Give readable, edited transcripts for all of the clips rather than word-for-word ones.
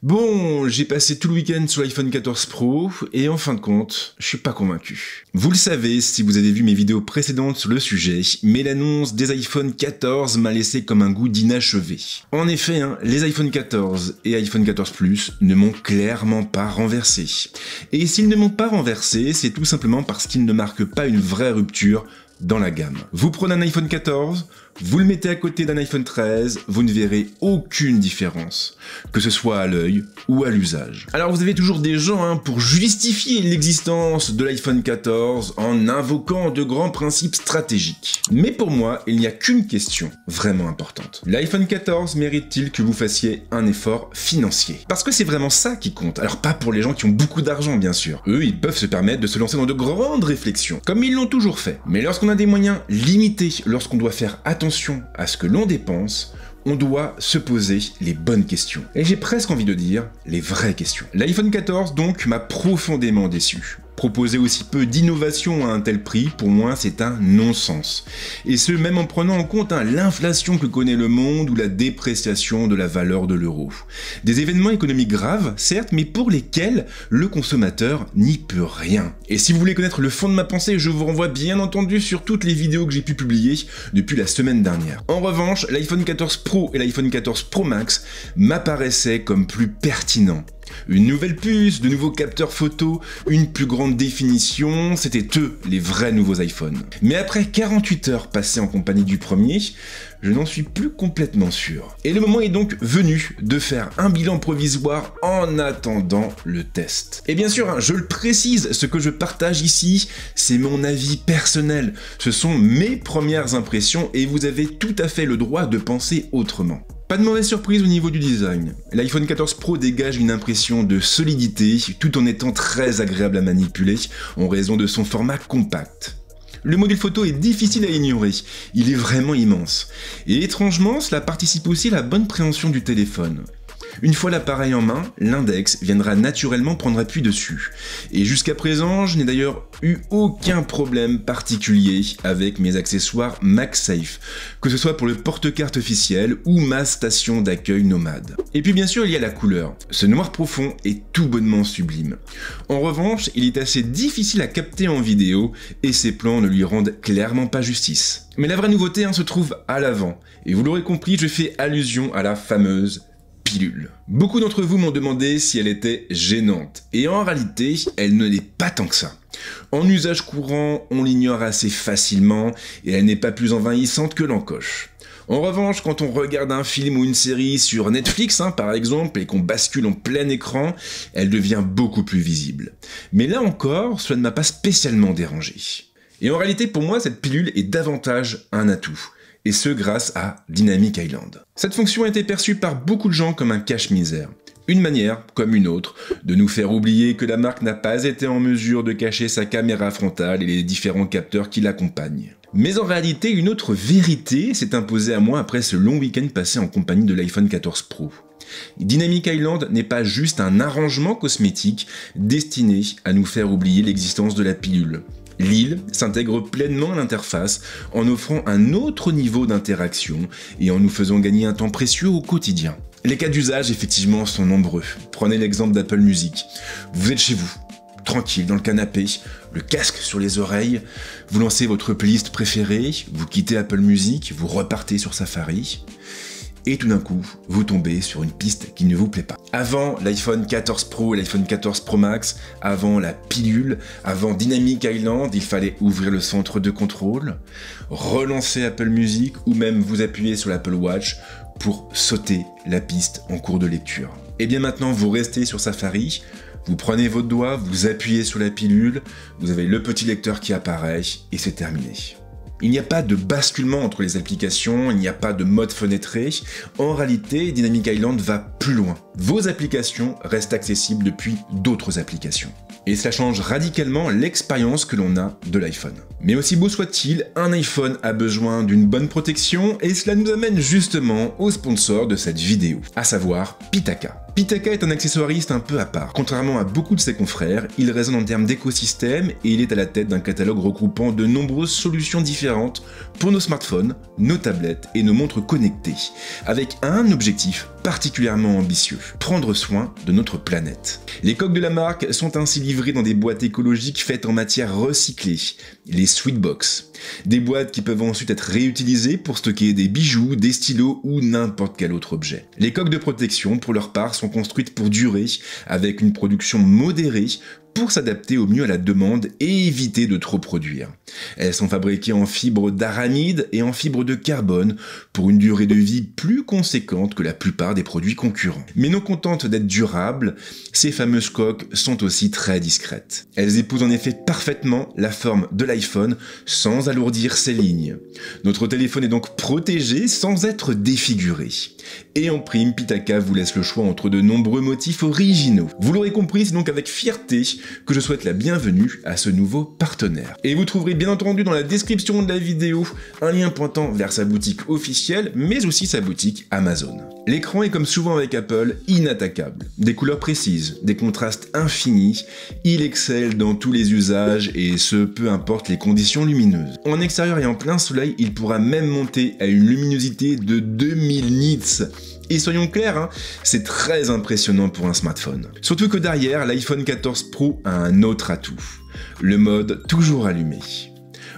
Bon, j'ai passé tout le week-end sur l'iPhone 14 Pro et en fin de compte, je suis pas convaincu. Vous le savez si vous avez vu mes vidéos précédentes sur le sujet, mais l'annonce des iPhone 14 m'a laissé comme un goût d'inachevé. En effet, les iPhone 14 et iPhone 14 Plus ne m'ont clairement pas renversé. Et s'ils ne m'ont pas renversé, c'est tout simplement parce qu'ils ne marquent pas une vraie rupture dans la gamme. Vous prenez un iPhone 14, vous le mettez à côté d'un iPhone 13, vous ne verrez aucune différence, que ce soit à l'œil ou à l'usage. Alors vous avez toujours des gens pour justifier l'existence de l'iPhone 14 en invoquant de grands principes stratégiques. Mais pour moi, il n'y a qu'une question vraiment importante. L'iPhone 14 mérite-t-il que vous fassiez un effort financier? Parce que c'est vraiment ça qui compte. Alors pas pour les gens qui ont beaucoup d'argent bien sûr. Eux, ils peuvent se permettre de se lancer dans de grandes réflexions, comme ils l'ont toujours fait. Mais lorsqu'on a des moyens limités, lorsqu'on doit faire attention à ce que l'on dépense, on doit se poser les bonnes questions. Et j'ai presque envie de dire les vraies questions. L'iPhone 14 donc m'a profondément déçu. Proposer aussi peu d'innovation à un tel prix, pour moi, c'est un non-sens. Et ce, même en prenant en compte l'inflation que connaît le monde ou la dépréciation de la valeur de l'euro. Des événements économiques graves, certes, mais pour lesquels le consommateur n'y peut rien. Et si vous voulez connaître le fond de ma pensée, je vous renvoie bien entendu sur toutes les vidéos que j'ai pu publier depuis la semaine dernière. En revanche, l'iPhone 14 Pro et l'iPhone 14 Pro Max m'apparaissaient comme plus pertinents. Une nouvelle puce, de nouveaux capteurs photo, une plus grande définition, c'était eux les vrais nouveaux iPhones. Mais après 48 heures passées en compagnie du premier, je n'en suis plus complètement sûr. Et le moment est donc venu de faire un bilan provisoire en attendant le test. Et bien sûr, je le précise, ce que je partage ici, c'est mon avis personnel. Ce sont mes premières impressions et vous avez tout à fait le droit de penser autrement. Pas de mauvaise surprise au niveau du design. L'iPhone 14 Pro dégage une impression de solidité tout en étant très agréable à manipuler en raison de son format compact. Le module photo est difficile à ignorer, il est vraiment immense. Et étrangement, cela participe aussi à la bonne préhension du téléphone. Une fois l'appareil en main, l'index viendra naturellement prendre appui dessus. Et jusqu'à présent, je n'ai d'ailleurs eu aucun problème particulier avec mes accessoires MagSafe, que ce soit pour le porte-carte officiel ou ma station d'accueil nomade. Et puis bien sûr, il y a la couleur. Ce noir profond est tout bonnement sublime. En revanche, il est assez difficile à capter en vidéo et ses plans ne lui rendent clairement pas justice. Mais la vraie nouveauté se trouve à l'avant. Et vous l'aurez compris, je fais allusion à la fameuse pilule. Beaucoup d'entre vous m'ont demandé si elle était gênante, et en réalité, elle ne l'est pas tant que ça. En usage courant, on l'ignore assez facilement, et elle n'est pas plus envahissante que l'encoche. En revanche, quand on regarde un film ou une série sur Netflix, par exemple, et qu'on bascule en plein écran, elle devient beaucoup plus visible. Mais là encore, cela ne m'a pas spécialement dérangé. Et en réalité, pour moi, cette pilule est davantage un atout. Et ce grâce à Dynamic Island. Cette fonction a été perçue par beaucoup de gens comme un cache-misère. Une manière, comme une autre, de nous faire oublier que la marque n'a pas été en mesure de cacher sa caméra frontale et les différents capteurs qui l'accompagnent. Mais en réalité, une autre vérité s'est imposée à moi après ce long week-end passé en compagnie de l'iPhone 14 Pro. Dynamic Island n'est pas juste un arrangement cosmétique destiné à nous faire oublier l'existence de la pilule. L'île s'intègre pleinement à l'interface en offrant un autre niveau d'interaction et en nous faisant gagner un temps précieux au quotidien. Les cas d'usage effectivement sont nombreux. Prenez l'exemple d'Apple Music. Vous êtes chez vous, tranquille dans le canapé, le casque sur les oreilles, vous lancez votre playlist préférée, vous quittez Apple Music, vous repartez sur Safari. Et tout d'un coup, vous tombez sur une piste qui ne vous plaît pas. Avant l'iPhone 14 Pro et l'iPhone 14 Pro Max, avant la pilule, avant Dynamic Island, il fallait ouvrir le centre de contrôle, relancer Apple Music ou même vous appuyer sur l'Apple Watch pour sauter la piste en cours de lecture. Et bien maintenant, vous restez sur Safari, vous prenez votre doigt, vous appuyez sur la pilule, vous avez le petit lecteur qui apparaît et c'est terminé. Il n'y a pas de basculement entre les applications, il n'y a pas de mode fenêtré. En réalité, Dynamic Island va plus loin. Vos applications restent accessibles depuis d'autres applications. Et cela change radicalement l'expérience que l'on a de l'iPhone. Mais aussi beau soit-il, un iPhone a besoin d'une bonne protection et cela nous amène justement au sponsor de cette vidéo, à savoir Pitaka. Pitaka est un accessoiriste un peu à part. Contrairement à beaucoup de ses confrères, il résonne en termes d'écosystème et il est à la tête d'un catalogue regroupant de nombreuses solutions différentes pour nos smartphones, nos tablettes et nos montres connectées, avec un objectif particulièrement ambitieux, prendre soin de notre planète. Les coques de la marque sont ainsi livrées dans des boîtes écologiques faites en matière recyclée, les Sweetbox. Des boîtes qui peuvent ensuite être réutilisées pour stocker des bijoux, des stylos ou n'importe quel autre objet. Les coques de protection, pour leur part, sont construites pour durer, avec une production modérée, pour s'adapter au mieux à la demande et éviter de trop produire. Elles sont fabriquées en fibre d'aramide et en fibre de carbone pour une durée de vie plus conséquente que la plupart des produits concurrents. Mais non contentes d'être durables, ces fameuses coques sont aussi très discrètes. Elles épousent en effet parfaitement la forme de l'iPhone sans alourdir ses lignes. Notre téléphone est donc protégé sans être défiguré. Et en prime, Pitaka vous laisse le choix entre de nombreux motifs originaux. Vous l'aurez compris, c'est donc avec fierté que je souhaite la bienvenue à ce nouveau partenaire. Et vous trouverez bien entendu dans la description de la vidéo un lien pointant vers sa boutique officielle, mais aussi sa boutique Amazon. L'écran est comme souvent avec Apple, inattaquable. Des couleurs précises, des contrastes infinis, il excelle dans tous les usages et ce, peu importe les conditions lumineuses. En extérieur et en plein soleil, il pourra même monter à une luminosité de 2000 nits. Et soyons clairs, c'est très impressionnant pour un smartphone. Surtout que derrière, l'iPhone 14 Pro a un autre atout, le mode toujours allumé.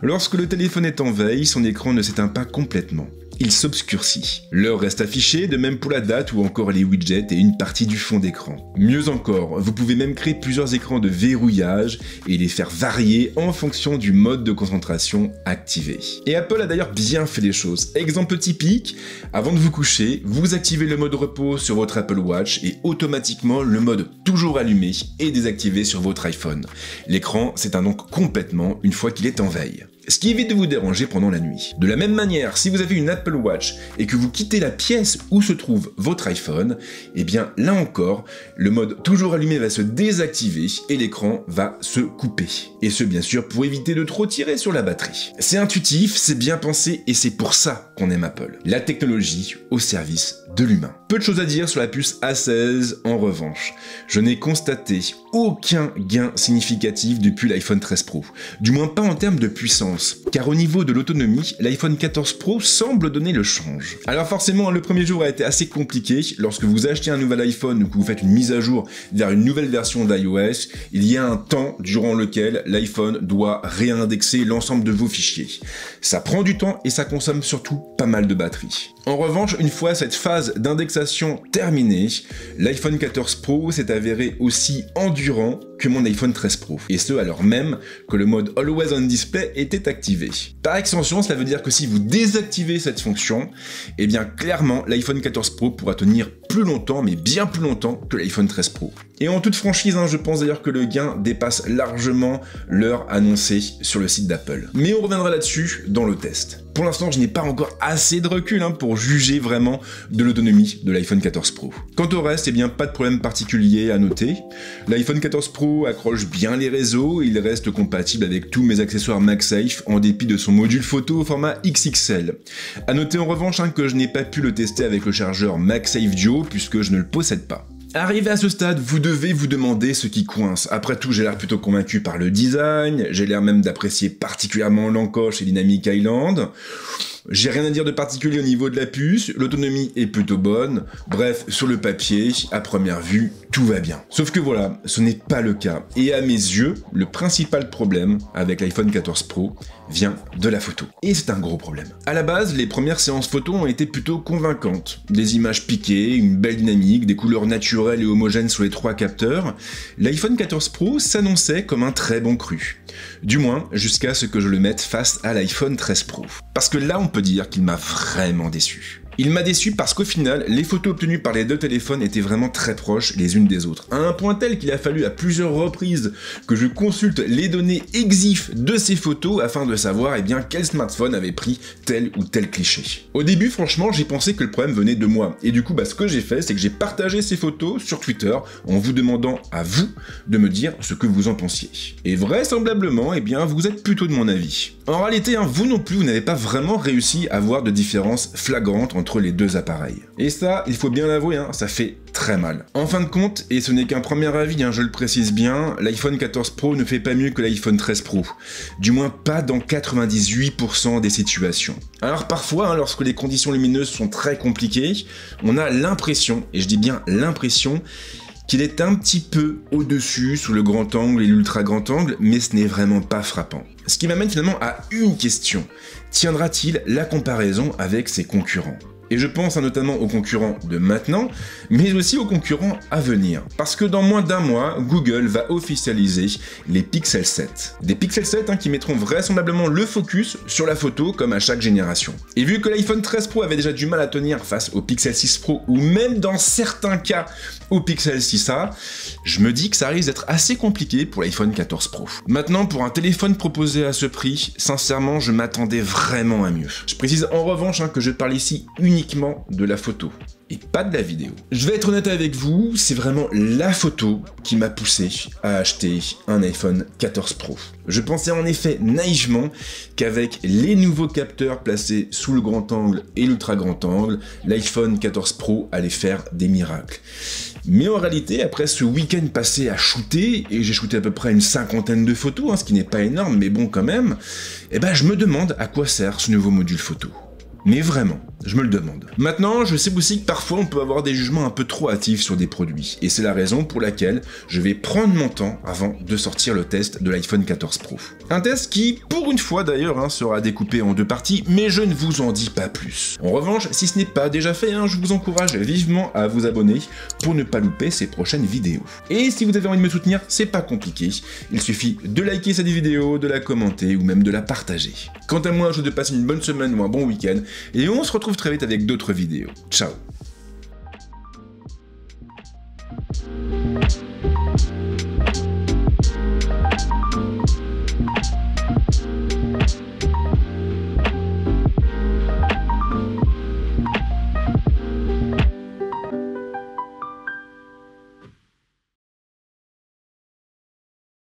Lorsque le téléphone est en veille, son écran ne s'éteint pas complètement. Il s'obscurcit. L'heure reste affichée, de même pour la date ou encore les widgets et une partie du fond d'écran. Mieux encore, vous pouvez même créer plusieurs écrans de verrouillage et les faire varier en fonction du mode de concentration activé. Et Apple a d'ailleurs bien fait les choses. Exemple typique, avant de vous coucher, vous activez le mode repos sur votre Apple Watch et automatiquement le mode toujours allumé est désactivé sur votre iPhone. L'écran s'éteint donc complètement une fois qu'il est en veille. Ce qui évite de vous déranger pendant la nuit. De la même manière, si vous avez une Apple Watch et que vous quittez la pièce où se trouve votre iPhone, eh bien là encore, le mode toujours allumé va se désactiver et l'écran va se couper. Et ce bien sûr pour éviter de trop tirer sur la batterie. C'est intuitif, c'est bien pensé et c'est pour ça qu'on aime Apple. La technologie au service de l'humain. Peu de choses à dire sur la puce A16 en revanche. Je n'ai constaté aucun gain significatif depuis l'iPhone 13 Pro. Du moins pas en termes de puissance. Car au niveau de l'autonomie, l'iPhone 14 Pro semble donner le change. Alors forcément, le premier jour a été assez compliqué. Lorsque vous achetez un nouvel iPhone ou que vous faites une mise à jour vers une nouvelle version d'iOS, il y a un temps durant lequel l'iPhone doit réindexer l'ensemble de vos fichiers. Ça prend du temps et ça consomme surtout pas mal de batterie. En revanche, une fois cette phase d'indexation terminée, l'iPhone 14 Pro s'est avéré aussi endurant que mon iPhone 13 Pro, et ce alors même que le mode Always On Display était activé. Par extension, cela veut dire que si vous désactivez cette fonction, eh bien clairement l'iPhone 14 Pro pourra tenir plus longtemps, mais bien plus longtemps que l'iPhone 13 Pro. Et en toute franchise, je pense d'ailleurs que le gain dépasse largement l'heure annoncée sur le site d'Apple. Mais on reviendra là-dessus dans le test. Pour l'instant, je n'ai pas encore assez de recul pour juger vraiment de l'autonomie de l'iPhone 14 Pro. Quant au reste, eh bien pas de problème particulier à noter. L'iPhone 14 Pro accroche bien les réseaux, il reste compatible avec tous mes accessoires MagSafe en dépit de son module photo au format XXL. À noter en revanche que je n'ai pas pu le tester avec le chargeur MagSafe Duo puisque je ne le possède pas. Arrivé à ce stade, vous devez vous demander ce qui coince. Après tout, j'ai l'air plutôt convaincu par le design, j'ai l'air même d'apprécier particulièrement l'encoche et Dynamic Island. J'ai rien à dire de particulier au niveau de la puce, l'autonomie est plutôt bonne, bref, sur le papier, à première vue, tout va bien. Sauf que voilà, ce n'est pas le cas, et à mes yeux, le principal problème avec l'iPhone 14 Pro vient de la photo. Et c'est un gros problème. À la base, les premières séances photos ont été plutôt convaincantes. Des images piquées, une belle dynamique, des couleurs naturelles et homogènes sur les 3 capteurs. L'iPhone 14 Pro s'annonçait comme un très bon cru. Du moins, jusqu'à ce que je le mette face à l'iPhone 13 Pro. Parce que là, on peut dire qu'il m'a vraiment déçu. Il m'a déçu parce qu'au final, les photos obtenues par les deux téléphones étaient vraiment très proches les unes des autres, à un point tel qu'il a fallu à plusieurs reprises que je consulte les données EXIF de ces photos afin de savoir quel smartphone avait pris tel ou tel cliché. Au début, franchement, j'ai pensé que le problème venait de moi, et du coup, ce que j'ai fait, c'est que j'ai partagé ces photos sur Twitter en vous demandant à vous de me dire ce que vous en pensiez. Et vraisemblablement, vous êtes plutôt de mon avis. En réalité, vous non plus, vous n'avez pas vraiment réussi à voir de différence flagrante entre les deux appareils. Et ça, il faut bien l'avouer, ça fait très mal. En fin de compte, et ce n'est qu'un premier avis, je le précise bien, l'iPhone 14 Pro ne fait pas mieux que l'iPhone 13 Pro. Du moins pas dans 98% des situations. Alors parfois, lorsque les conditions lumineuses sont très compliquées, on a l'impression, et je dis bien l'impression, qu'il est un petit peu au-dessus sous le grand angle et l'ultra grand angle, mais ce n'est vraiment pas frappant. Ce qui m'amène finalement à une question. Tiendra-t-il la comparaison avec ses concurrents ? Et je pense notamment aux concurrents de maintenant, mais aussi aux concurrents à venir. Parce que dans moins d'un mois, Google va officialiser les Pixel 7. Des Pixel 7 qui mettront vraisemblablement le focus sur la photo comme à chaque génération. Et vu que l'iPhone 13 Pro avait déjà du mal à tenir face au Pixel 6 Pro, ou même dans certains cas au Pixel 6a, je me dis que ça risque d'être assez compliqué pour l'iPhone 14 Pro. Maintenant, pour un téléphone proposé à ce prix, sincèrement, je m'attendais vraiment à mieux. Je précise en revanche que je parle ici uniquement de la photo et pas de la vidéo. Je vais être honnête avec vous, c'est vraiment la photo qui m'a poussé à acheter un iPhone 14 Pro. Je pensais en effet naïvement qu'avec les nouveaux capteurs placés sous le grand angle et l'ultra grand angle, l'iPhone 14 Pro allait faire des miracles. Mais en réalité, après ce week-end passé à shooter, et j'ai shooté à peu près une 50aine de photos, ce qui n'est pas énorme, mais bon quand même, je me demande à quoi sert ce nouveau module photo. Mais vraiment, je me le demande. Maintenant, je sais aussi que parfois on peut avoir des jugements un peu trop hâtifs sur des produits, et c'est la raison pour laquelle je vais prendre mon temps avant de sortir le test de l'iPhone 14 Pro. Un test qui, pour une fois d'ailleurs, sera découpé en deux parties, mais je ne vous en dis pas plus. En revanche, si ce n'est pas déjà fait, je vous encourage vivement à vous abonner pour ne pas louper ces prochaines vidéos. Et si vous avez envie de me soutenir, c'est pas compliqué, il suffit de liker cette vidéo, de la commenter ou même de la partager. Quant à moi, je vous souhaite de passer une bonne semaine ou un bon week-end, et on se retrouve très vite avec d'autres vidéos. Ciao.